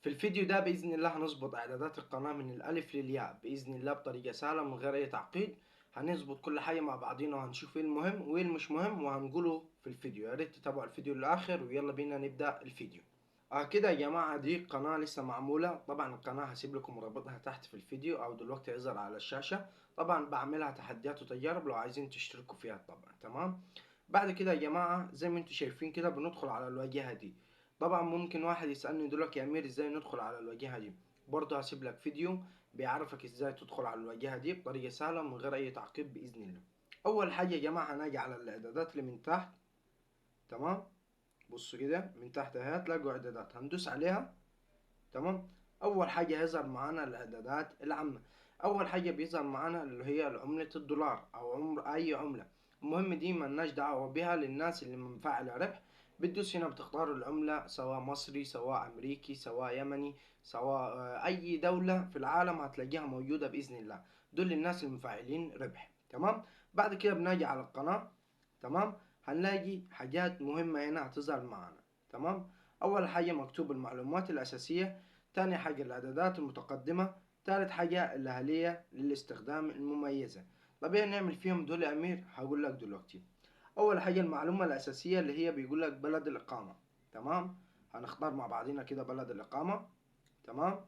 في الفيديو ده بإذن الله هنظبط إعدادات القناة من الألف للياء بإذن الله بطريقة سهلة من غير أي تعقيد. هنظبط كل حاجة مع بعضينا وهنشوف ايه المهم وايه المش مهم وهنقوله في الفيديو. يا ريت تتابعوا الفيديو للآخر ويلا بينا نبدأ الفيديو. كده يا جماعة دي قناة لسه معمولة. طبعا القناة هسيب لكم رابطها تحت في الفيديو أو دلوقتي يظهر على الشاشة. طبعا بعملها تحديات وتجارب لو عايزين تشتركوا فيها طبعا. تمام. بعد كده يا جماعة زي ما انتم شايفين كده بندخل على الواجهة دي. طبعا ممكن واحد يسألني دلوقتي يا أمير ازاي ندخل على الواجهة دي. برضه هسيب لك فيديو بيعرفك ازاي تدخل على الواجهة دي بطريقة سهلة من غير أي تعقيد بإذن الله. أول حاجة يا جماعة هنيجي على الإعدادات اللي من تحت. تمام. بصوا كده من تحت اهي هتلاقوا إعدادات هندوس عليها. تمام. أول حاجة هيظهر معانا الإعدادات العامة. أول حاجة بيظهر معانا اللي هي عملة الدولار أو أي عملة. المهم دي ملناش دعوة بيها للناس اللي منفعلة ربح. بتدوس هنا بتختار العملة سواء مصري سواء أمريكي سواء يمني سواء أي دولة في العالم هتلاقيها موجودة بإذن الله. دول الناس المفاعلين ربح. تمام. بعد كده بنجي على القناة. تمام. هنلاقي حاجات مهمة هنا هتظهر معانا. تمام. أول حاجة مكتوب المعلومات الأساسية. تاني حاجة الإعدادات المتقدمة. تالت حاجة الأهلية للاستخدام المميزة. طب ايه نعمل فيهم دول يا أمير؟ هقول لك دلوقتي. أول حاجة المعلومة الأساسية اللي هي بيقول لك بلد الإقامة. تمام. هنختار مع بعضينا كده بلد الإقامة. تمام.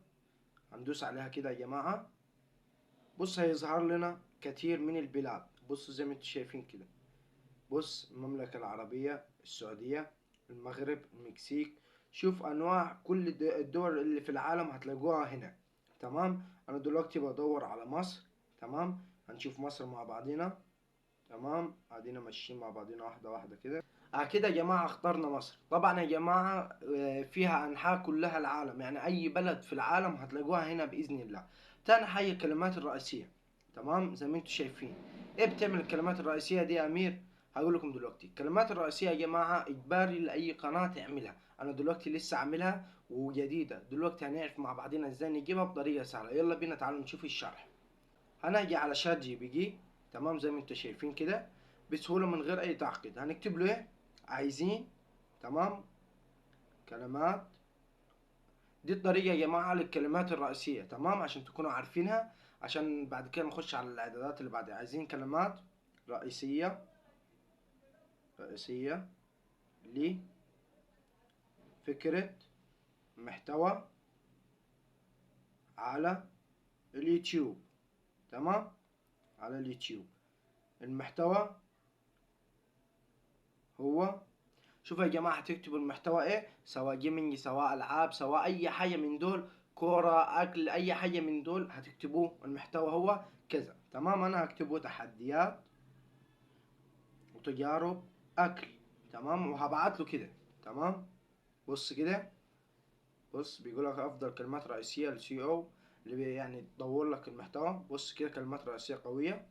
هندوس عليها كده يا جماعة. بص هيظهر لنا كتير من البلاد. بص زي ما انتم شايفين كده. بص المملكة العربية السعودية المغرب المكسيك. شوف أنواع كل الدول اللي في العالم هتلاقوها هنا. تمام. أنا دلوقتي بدور على مصر. تمام. هنشوف مصر مع بعضينا. تمام. قاعدين ماشيين مع بعضينا واحدة واحدة كده. كده يا جماعة اخترنا مصر. طبعا يا جماعة فيها أنحاء كلها العالم يعني أي بلد في العالم هتلاقوها هنا بإذن الله. تاني حاجة الكلمات الرئيسية. تمام زي ما انتم شايفين. ايه بتعمل الكلمات الرئيسية دي يا أمير؟ هقول لكم دلوقتي. الكلمات الرئيسية يا جماعة إجباري لأي قناة تعملها. أنا دلوقتي لسه عاملها وجديدة. دلوقتي هنعرف مع بعضنا إزاي نجيبها بطريقة سهلة. يلا بينا تعالوا نشوف الشرح. هنجي على شات جي بي جي. تمام زي ما انتم شايفين كده بسهولة من غير أي تعقيد. هنكتب له إيه؟ عايزين. تمام. كلمات. دي الطريقة يا جماعة للكلمات الرئيسية. تمام عشان تكونوا عارفينها. عشان بعد كده نخش على الإعدادات اللي بعدها. عايزين كلمات رئيسية. رئيسية لفكرة محتوى على اليوتيوب. تمام. على اليوتيوب. المحتوى هو. شوفوا يا جماعة هتكتبوا المحتوى ايه سواء جيمنج سواء العاب سواء اي حاجة من دول. كورة اكل اي حاجة من دول هتكتبوه المحتوى هو كذا. تمام. انا هكتبه تحديات وتجارب اكل. تمام وهبعت له كده. تمام. بص كده. بص بيقول لك افضل كلمات رئيسية للسي او اللي يعني تدور لك المحتوى. بص كده كلمات رئيسية قوية.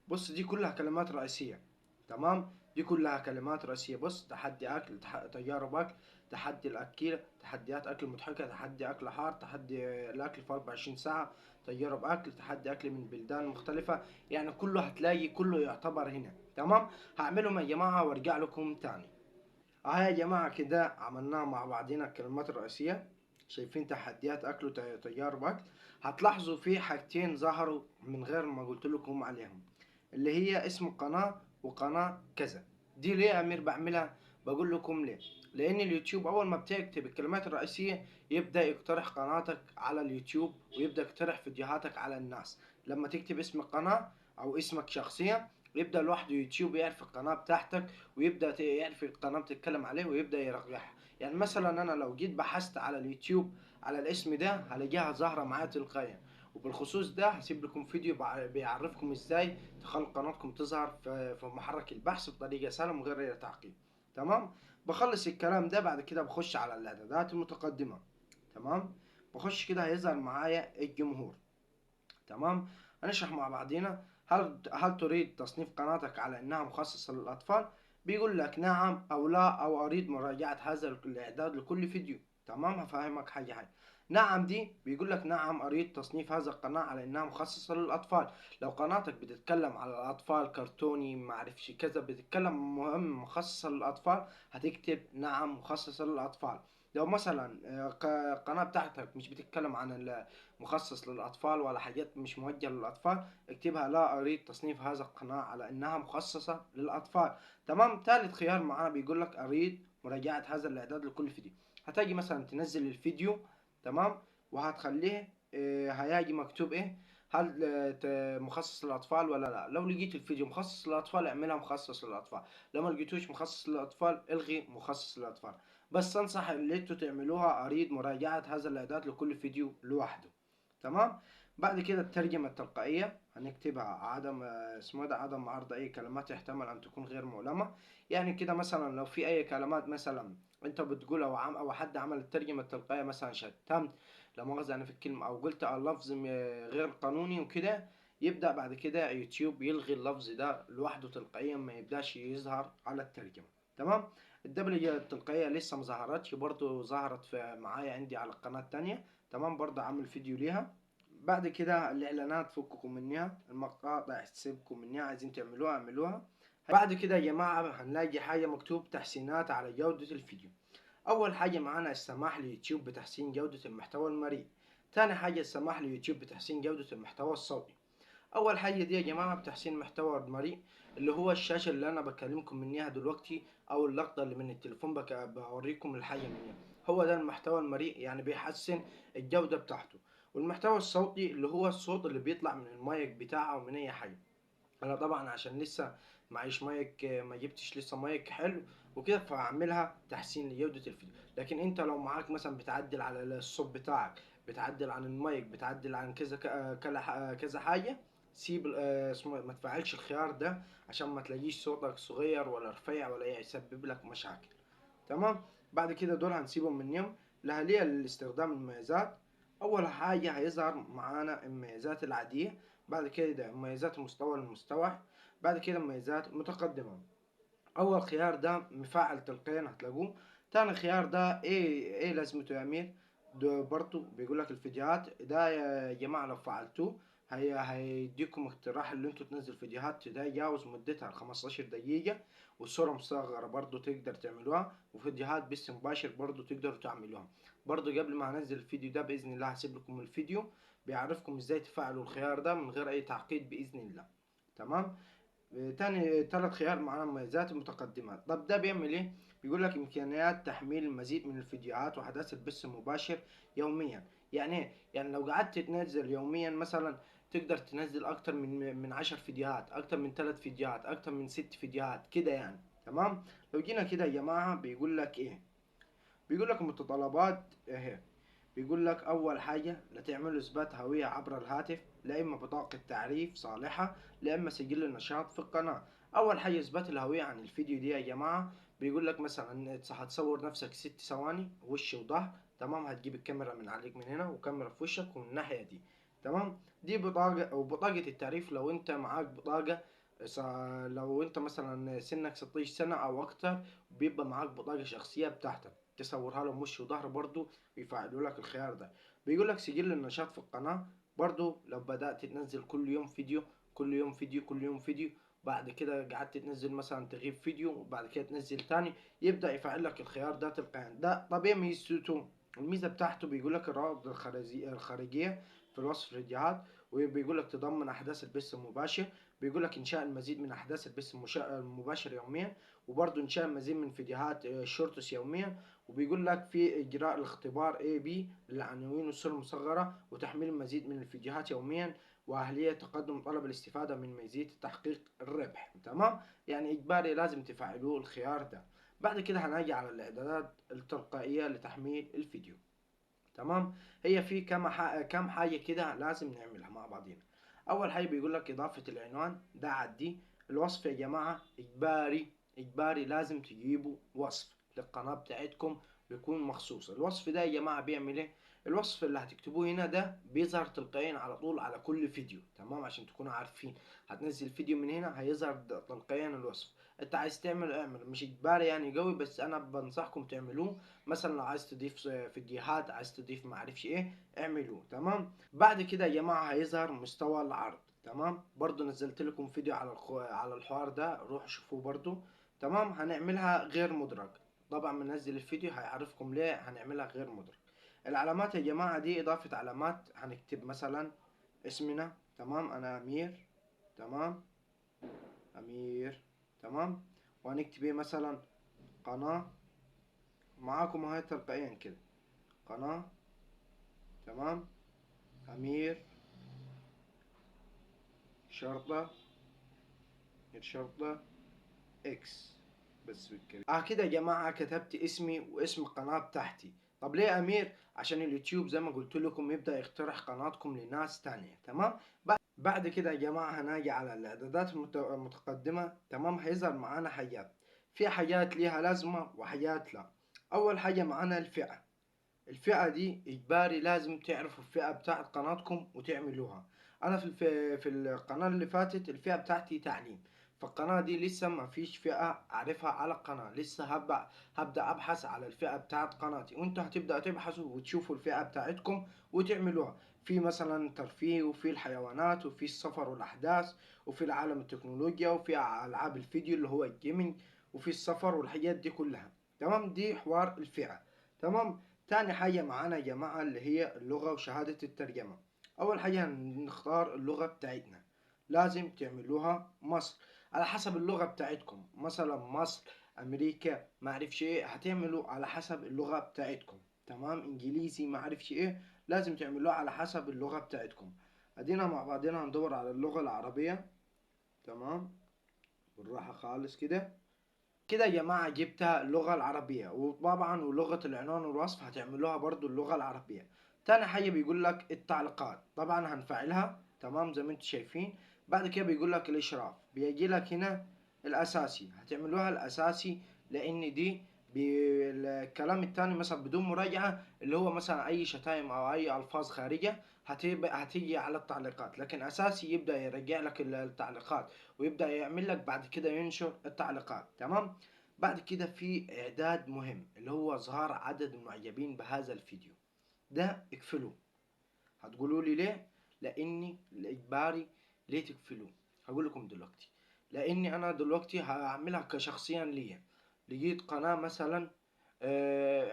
بص دي كلها كلمات رئيسية. تمام. دي كلها كلمات رئيسية. بص تحدي أكل تجارب أكل تحدي الأكل تحديات أكل مضحكة تحدي أكل حار تحدي الأكل في 24 ساعة تجارب أكل تحدي أكل من بلدان مختلفة. يعني كله هتلاقي كله يعتبر هنا. تمام. هعملهم يا جماعة وارجع لكم تاني. يا جماعة كده عملناها مع بعضينا الكلمات الرئيسية. شايفين تحديات أكل وتجارب أكل. هتلاحظوا في حاجتين ظهروا من غير ما قلت لكم عليهم. اللي هي اسم القناة وقناة كذا. دي ليه يا أمير بعملها؟ بقول لكم ليه. لأن اليوتيوب أول ما بتكتب الكلمات الرئيسية يبدأ يقترح قناتك على اليوتيوب ويبدأ يقترح فيديوهاتك على الناس. لما تكتب اسم القناة أو اسمك شخصيا يبدأ لوحده يوتيوب يعرف القناة بتاعتك ويبدأ يعرف القناة بتتكلم عليه ويبدأ يرجعها. يعني مثلا أنا لو جيت بحثت على اليوتيوب على الاسم ده هلاقيها ظاهرة معايا تلقائيا. وبالخصوص ده هسيب لكم فيديو بيعرفكم ازاي تخلوا قناتكم تظهر في محرك البحث بطريقة سهلة من غير اي تعقيد. تمام. بخلص الكلام ده بعد كده بخش على الاعدادات المتقدمة. تمام. بخش كده هيظهر معايا الجمهور. تمام. هنشرح مع بعضينا. هل تريد تصنيف قناتك على انها مخصصة للاطفال؟ بيقول لك نعم او لا او اريد مراجعة هذا الاعداد لكل فيديو. تمام. هفهمك حاجة. نعم دي بيقول لك نعم اريد تصنيف هذا القناة على انها مخصصة للاطفال. لو قناتك بتتكلم على الاطفال كرتوني معرفش كذا بتتكلم مهم مخصصة للاطفال هتكتب نعم مخصصة للاطفال. لو مثلا قناة بتاعتك مش بتتكلم عن مخصص للأطفال ولا حاجات مش موجهة للأطفال، اكتبها لا أريد تصنيف هذا القناة على إنها مخصصة للأطفال. تمام. ثالث خيار معانا بيقول لك أريد مراجعة هذا الإعداد لكل فيديو. هتجي مثلا تنزل الفيديو، تمام، وهتخليه هيجي مكتوب إيه، هل مخصص للأطفال ولا لا. لو لقيت الفيديو مخصص للأطفال اعملها مخصص للأطفال، لو ما لقيتوش مخصص للأطفال الغي مخصص للأطفال. بس انصح اللي انتوا تعملوها اريد مراجعة هذا الاعداد لكل فيديو لوحده. تمام. بعد كده الترجمة التلقائية هنكتبها عدم اسمه ده عدم عرض اي كلمات يحتمل ان تكون غير مؤلمة. يعني كده مثلا لو في اي كلمات مثلا انت بتقول او حد عمل الترجمة التلقائية مثلا شتمت، لا مؤاخذة يعني في الكلمة، او قلت اللفظ غير قانوني وكده، يبدأ بعد كده يوتيوب يلغي اللفظ ده لوحده تلقائيا، ما يبداش يظهر على الترجمة. تمام. الدبلجة التلقائية لسه مظهرتش، برضو ظهرت في معايا عندي على القناة التانية. تمام. برضو عامل فيديو ليها. بعد كده الإعلانات فككم منها، المقاطع سيبكم منها، عايزين تعملوها اعملوها. بعد كده يا جماعة هنلاقي حاجة مكتوب تحسينات على جودة الفيديو. أول حاجة معانا السماح ليوتيوب بتحسين جودة المحتوى المرئي. تاني حاجة السماح ليوتيوب بتحسين جودة المحتوى الصوتي. اول حاجه دي يا جماعه بتحسين محتوى المرئي، اللي هو الشاشه اللي انا بكلمكم منها دلوقتي، او اللقطه اللي من التليفون بوريكم الحاجه منها، هو ده المحتوى المرئي، يعني بيحسن الجوده بتاعته. والمحتوى الصوتي اللي هو الصوت اللي بيطلع من المايك بتاعه او من اي حاجه. انا طبعا عشان لسه معيش مايك، ما جبتش لسه مايك حلو وكده، فاعملها تحسين لجودة الفيديو. لكن انت لو معاك مثلا بتعدل على الصوت بتاعك، بتعدل عن المايك، بتعدل عن كذا كذا حاجة، سيب اسمه ما تفعلش الخيار ده عشان ما تلاقيش صوتك صغير ولا رفيع ولا يسبب لك مشاكل. تمام. بعد كده دول هنسيبهم من يوم لهالية لاستخدام المميزات. اول حاجة هيظهر معانا المميزات العادية، بعد كده مميزات مستوى المستوى، بعد كده مميزات متقدمة. اول خيار ده مفعل تلقائيا هتلاقوه. تاني خيار ده ايه لازمته يا امير؟ ده برضو بيقول لك الفيديوهات ده يا جماعة لو فعلتوه هيديكم اقتراح اللي انتوا تنزل فيديوهات تتجاوز مدتها 15 دقيقة، والصورة مصغرة برضو تقدر تعملوها، وفيديوهات بث مباشر برضو تقدروا تعملوها. برضو قبل ما هنزل الفيديو ده بإذن الله هسيب لكم الفيديو بيعرفكم ازاي تفعلوا الخيار ده من غير اي تعقيد بإذن الله. تمام. تاني تالت خيار معانا مميزات المتقدمات. طب ده بيعمل ايه؟ بيقول لك امكانيات تحميل المزيد من الفيديوهات واحداث البث المباشر يوميا. يعني ايه؟ يعني لو قعدت تنزل يوميا مثلا تقدر تنزل اكتر من 10 فيديوهات، اكتر من 3 فيديوهات، اكتر من 6 فيديوهات كده يعني. تمام. لو جينا كده يا جماعة بيقول لك ايه؟ بيقول لك المتطلبات اهي. بيقول لك اول حاجه لتعملوا اثبات هويه عبر الهاتف، لا اما بطاقه تعريف صالحه، لا اما سجل النشاط في القناه. اول حاجه اثبات الهويه عن الفيديو دي يا جماعه، بيقول لك مثلا هتصور نفسك 6 ثواني وش وظهر. تمام. هتجيب الكاميرا من عليك من هنا وكاميرا في وشك ومن الناحيه دي. تمام. دي بطاقه او بطاقه التعريف لو انت معاك بطاقه، لو انت مثلا سنك 16 سنه او اكتر بيبقى معاك بطاقه شخصيه بتاعتك تصورها لهم وش وظهر برضو بيفعلوا لك الخيار ده. بيقول لك سجل النشاط في القناة، برضو لو بدأت تنزل كل يوم فيديو، كل يوم فيديو، كل يوم فيديو، بعد كده قعدت تنزل مثلا تغيب فيديو وبعد كده تنزل تاني، يبدأ يفعل لك الخيار ده تلقائيا. ده طبيعي ميزته. الميزة بتاعته بيقول لك الروابط الخارجية في الوصف الفيديوهات، وبيقول لك تضمن أحداث البث المباشر، بيقول لك إنشاء المزيد من أحداث البث المباشر يوميا، وبرضه إنشاء المزيد من فيديوهات شورتس يوميا، وبيقول لك في إجراء الاختبار AB للعناوين والصور المصغرة، وتحميل المزيد من الفيديوهات يوميا، وأهلية تقدم طلب الاستفادة من ميزة تحقيق الربح. تمام. يعني إجباري لازم تفعلوه الخيار ده. بعد كده هنجي على الإعدادات التلقائية لتحميل الفيديو. تمام. هي في كم حاجة كده لازم نعملها مع بعضينا. أول حاجة بيقول لك إضافة العنوان، ده عدي. الوصف يا جماعة إجباري، إجباري لازم تجيبوا وصف للقناة بتاعتكم بيكون مخصوص. الوصف ده يا جماعة بيعمل إيه؟ الوصف اللي هتكتبوه هنا ده بيظهر تلقائيا على طول على كل فيديو. تمام. عشان تكونوا عارفين هتنزل فيديو من هنا هيظهر تلقائيا الوصف. انت عايز تعمل اعمل، مش اجباري يعني قوي، بس انا بنصحكم تعملوه. مثلا لو عايز تضيف فيديوهات، عايز تضيف معرفش ايه، اعملوه. تمام. بعد كده يا جماعه هيظهر مستوى العرض. تمام. برضو نزلت لكم فيديو على على الحوار ده، روحوا شوفوه برضو. تمام. هنعملها غير مدرج. طبعا بننزل الفيديو هيعرفكم ليه هنعملها غير مدرج. العلامات يا جماعة دي إضافة علامات، هنكتب مثلا اسمنا، تمام، أنا أمير، تمام، أمير، تمام، وهنكتب إيه مثلا، قناة، معاكم اهي تلقائيا كده، قناة، تمام، أمير شرطة الشرطة إكس، بس بالكريم. كده يا جماعة كتبت اسمي واسم القناة بتاعتي. طب ليه أمير؟ عشان اليوتيوب زي ما قلت لكم يبدأ يقترح قناتكم لناس تانية، تمام. بعد كده يا جماعة هناجي على الإعدادات المتقدمة، تمام. هيظهر معانا حاجات، في حاجات ليها لازمة وحاجات لا. أول حاجة معانا الفئة. الفئة دي إجباري لازم تعرفوا الفئة بتاعت قناتكم وتعملوها. أنا في القناة اللي فاتت الفئة بتاعتي تعليم، فالقناة دي لسه ما فيش فئة أعرفها على القناة، لسه هبدأ أبحث على الفئة بتاعت قناتي، وأنتوا هتبدأ تبحثوا وتشوفوا الفئة بتاعتكم وتعملوها. في مثلا ترفيه، وفي الحيوانات، وفي السفر والأحداث، وفي العالم التكنولوجيا، وفي ألعاب الفيديو اللي هو الجيمنج، وفي السفر والحاجات دي كلها، تمام. دي حوار الفئة، تمام. تاني حاجة معانا يا جماعة اللي هي اللغة وشهادة الترجمة. أول حاجة هنختار اللغة بتاعتنا، لازم تعملوها مصر على حسب اللغة بتاعتكم، مثلا مصر، أمريكا، معرفش إيه، هتعملوا على حسب اللغة بتاعتكم، تمام. إنجليزي، معرفش إيه، لازم تعملوها على حسب اللغة بتاعتكم. أدينا مع بعضنا هندور على اللغة العربية، تمام، بالراحة خالص كده. كده يا جماعة جبتها اللغة العربية، وطبعا ولغة العنوان والوصف هتعملوها برضو اللغة العربية. تاني حاجة بيقول لك التعليقات، طبعا هنفعلها، تمام، زي ما انتم شايفين. بعد كده بيقول لك الإشراف، بيجي لك هنا الأساسي، هتعملوها الأساسي، لأن دي الكلام التاني مثلا بدون مراجعة، اللي هو مثلا أي شتايم أو أي ألفاظ خارجة هتيجي على التعليقات، لكن أساسي يبدأ يرجع لك التعليقات، ويبدأ يعمل لك بعد كده ينشر التعليقات، تمام. بعد كده في إعداد مهم اللي هو إظهار عدد المعجبين بهذا الفيديو، ده اقفلوه. هتقولوا لي ليه؟ لأني الإجباري. ليه تقفلوه؟ هقول لكم دلوقتي. لأني أنا دلوقتي هعملها كشخصيا ليا، لقيت قناة مثلا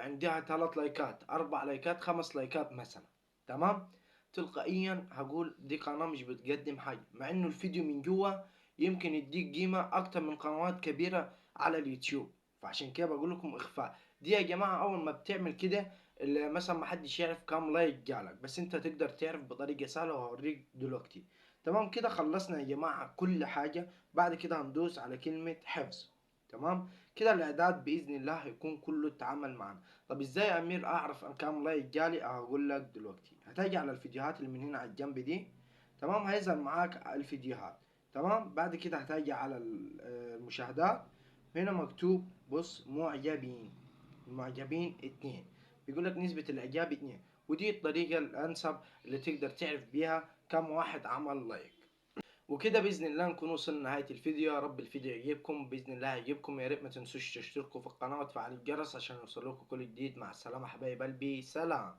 عندها 3 لايكات، 4 لايكات، 5 لايكات مثلا، تمام. تلقائيا هقول دي قناة مش بتقدم حاجة، مع انه الفيديو من جوا يمكن يديك قيمة اكتر من قنوات كبيرة على اليوتيوب. فعشان كده بقول لكم اخفاء. دي يا جماعة اول ما بتعمل كده، اللي مثلا محدش يعرف كام لايك جالك، بس انت تقدر تعرف بطريقة سهلة وهوريك دلوقتي. تمام. كده خلصنا يا جماعة كل حاجة. بعد كده هندوس على كلمة حفظ، تمام. كده الاعداد باذن الله هيكون كله اتعامل معنا. طب ازاي يا امير اعرف ان كام لايك جالي؟ هقول لك دلوقتي. هتيجي على الفيديوهات اللي من هنا على الجنب دي، تمام، هيظهر معاك الفيديوهات، تمام. بعد كده هتيجي على المشاهدات، هنا مكتوب بص معجبين، المعجبين 2، بيقول لك نسبة الإعجاب 2، ودي الطريقة الأنسب اللي تقدر تعرف بيها كم واحد عمل لايك. وكده باذن الله نكون وصلنا لنهايه الفيديو. يا رب الفيديو يعجبكم، باذن الله يعجبكم. يا ريت ما تنسوش تشتركوا في القناه وتفعلوا الجرس عشان يوصلكوا كل جديد. مع السلامه حبايب قلبي، سلام.